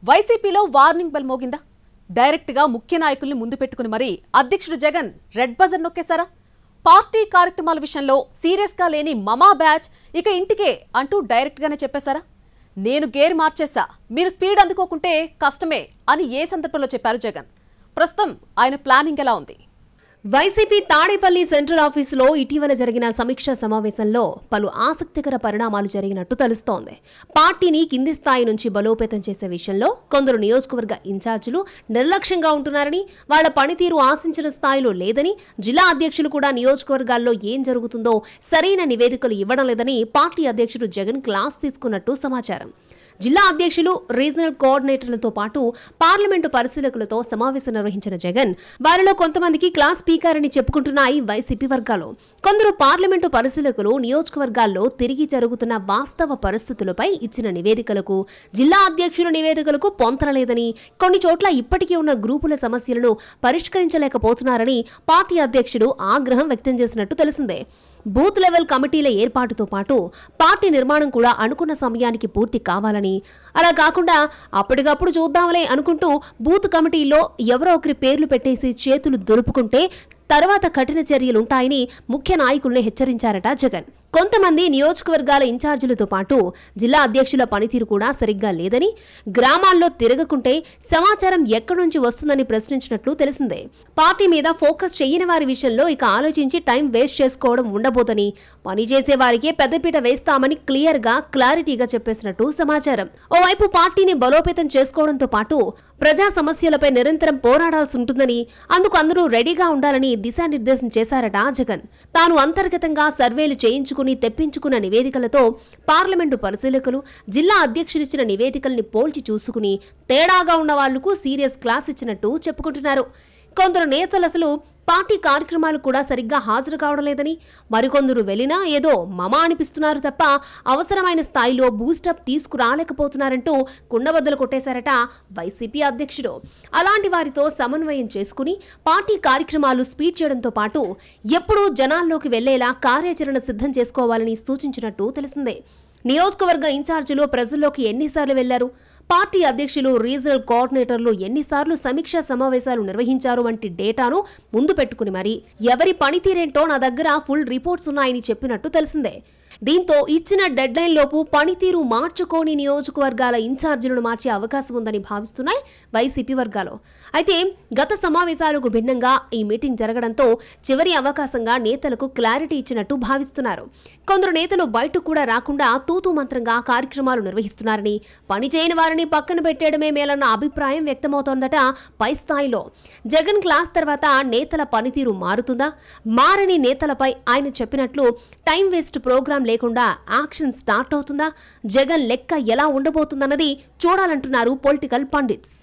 వైసీపీలో warning bell మోగిందా? Direct గా ముఖ్య నాయకుల్ని ముందు పెట్టుకుని మరి అధ్యక్షుడు జగన్ రెడ్ బజర్ నొక్కేశారా? పార్టీ కార్యక్రమాల విషయంలో సీరియస్ గా లేని మమా బ్యాచ్ ఇక ఇంటికే అంటూ డైరెక్ట్ గానే చెప్పేశారా? నేను గేర్ మార్చేసా, మీరు స్పీడ్ అందుకోకుంటే కష్టమే అని ఏ సందర్భంలో చెప్పారు జగన్? ప్రస్తుతం ఆయన ప్లానింగ్ ఎలా ఉంది? వైసీపీ తాడేపల్లి సెంట్రల్ ఆఫీసులో ఇటీవల జరిగిన సమీక్షా సమావేశంలో పలు ఆసక్తికర పరిణామాలు జరిగినట్టు తెలుస్తోంది. పార్టీని కింది స్థాయి నుంచి బలోపేతం చేసే విషయంలో కొందరు నియోజకవర్గ ఇన్ఛార్జీలు నిర్లక్ష్యంగా ఉంటున్నారని, వాళ్ల పనితీరు ఆశించిన స్థాయిలో లేదని, జిల్లా అధ్యక్షులు కూడా నియోజకవర్గాల్లో ఏం జరుగుతుందో సరైన నివేదికలు ఇవ్వడం లేదని పార్టీ అధ్యక్షుడు జగన్ క్లాస్ తీసుకున్నట్టు సమాచారం. జిల్లా అధ్యక్షులు, రీజనల్ కోఆర్డినేటర్లతో పాటు పార్లమెంటు పరిశీలకులతో సమావేశం నిర్వహించిన జగన్ వారిలో కొంతమందికి క్లాస్ స్పీకర్ అని చెప్పుకుంటున్నాయి వైసీపీ వర్గాలు. కొందరు పార్లమెంటు పరిశీలకులు నియోజకవర్గాల్లో తిరిగి జరుగుతున్న వాస్తవ పరిస్థితులపై ఇచ్చిన నివేదికలకు, జిల్లా అధ్యక్షుల నివేదికలకు పొంతనలేదని, కొన్ని చోట్ల ఇప్పటికీ ఉన్న గ్రూపుల సమస్యలను పరిష్కరించలేకపోతున్నారని పార్టీ అధ్యక్షుడు ఆగ్రహం వ్యక్తం చేసినట్టు తెలిసిందే. బూత్ లెవెల్ కమిటీల ఏర్పాటుతో పాటు పార్టీ నిర్మాణం కూడా అనుకున్న సమయానికి పూర్తి కావాలని, అలా కాకుండా అప్పటికప్పుడు చూద్దాంలే అనుకుంటూ బూత్ కమిటీల్లో ఎవరో ఒకరి పేర్లు పెట్టేసి చేతులు దులుపుకుంటే తర్వాత కఠిన చర్యలుంటాయని ముఖ్య నాయకుల్ని హెచ్చరించారట జగన్. కొంతమంది నియోజకవర్గాల ఇన్ఛార్జీలతో పాటు జిల్లా అధ్యక్షుల పనితీరు కూడా సరిగ్గా లేదని, గ్రామాల్లో తిరగకుంటే సమాచారం ఎక్కడి నుంచి వస్తుందని ప్రశ్నించినట్లు తెలిసిందే. పార్టీ మీద ఫోకస్ చేయని వారి విషయంలో ఇక ఆలోచించి టైం వేస్ట్ చేసుకోవడం ఉండబోదని, పనిచేసే వారికే పెద్దపీట వేస్తామని క్లారిటీగా చెప్పేసినట్టు సమాచారం. ఓవైపు పార్టీని బలోపేతం చేసుకోవడంతో పాటు ప్రజా సమస్యలపై నిరంతరం పోరాడాల్సి ఉంటుందని, అందుకు అందరూ రెడీగా ఉండాలని దిశానిర్దేశం చేశారట జగన్. తాను అంతర్గతంగా సర్వేలు చేయించుకుని తెప్పించుకున్న నివేదికలతో పార్లమెంటు పరిశీలకులు, జిల్లా అధ్యక్షులిచ్చిన నివేదికల్ని పోల్చి చూసుకుని తేడాగా ఉన్న వాళ్లకు సీరియస్ క్లాస్ ఇచ్చినట్టు చెప్పుకుంటున్నారు. కొందరు నేతలు అసలు పార్టీ కార్యక్రమాలు కూడా సరిగ్గా హాజరు కావడం లేదని, మరికొందరు వెళ్లినా ఏదో మమ అనిపిస్తున్నారు తప్ప అవసరమైన స్థాయిలో బూస్టప్ తీసుకురాలేకపోతున్నారంటూ కుండబద్దలు కొట్టేశారట వైసీపీ అధ్యక్షుడు. అలాంటి వారితో సమన్వయం చేసుకుని పార్టీ కార్యక్రమాలు స్పీడ్ చేయడంతో పాటు ఎప్పుడూ జనాల్లోకి వెళ్లేలా కార్యాచరణ సిద్ధం చేసుకోవాలని సూచించినట్టు తెలిసిందే. నియోజకవర్గ ఇన్ఛార్జీలు ప్రజల్లోకి ఎన్నిసార్లు వెళ్లారు, పార్టీ అధ్యక్షులు, రీజనల్ కోఆర్డినేటర్లు ఎన్నిసార్లు సమీక్షా సమావేశాలు నిర్వహించారు వంటి డేటాను ముందు పెట్టుకుని మరి ఎవరి పనితీరేంటో నా దగ్గర ఫుల్ రిపోర్ట్స్ ఉన్నాయని చెప్పినట్టు తెలిసిందే. దీంతో ఇచ్చిన డెడ్ లైన్ లోపు పనితీరు మార్చుకోని నియోజకవర్గాల ఇన్ఛార్జీలను మార్చే అవకాశం ఉందని భావిస్తున్నాయి వైసీపీ వర్గాలు. అయితే గత సమావేశాలకు భిన్నంగా ఈ మీటింగ్ జరగడంతో చివరి అవకాశంగా నేతలకు క్లారిటీ ఇచ్చినట్టు భావిస్తున్నారు. కొందరు నేతలు బయటకు కూడా రాకుండా తూతూ మంత్రంగా కార్యక్రమాలు నిర్వహిస్తున్నారని, పనిచేయని వారిని పక్కన పెట్టేయడమే మేలన్న అభిప్రాయం వ్యక్తమవుతోందట పై స్థాయిలో. జగన్ క్లాస్ తర్వాత నేతల పనితీరు మారుతుందా? మారని నేతలపై ఆయన చెప్పినట్లు టైం వేస్ట్ ప్రోగ్రాం లేకుండా యాక్షన్ స్టార్ట్ అవుతుందా? జగన్ లెక్క ఎలా ఉండబోతుందన్నది చూడాలంటున్నారు పొలిటికల్ పండిట్స్.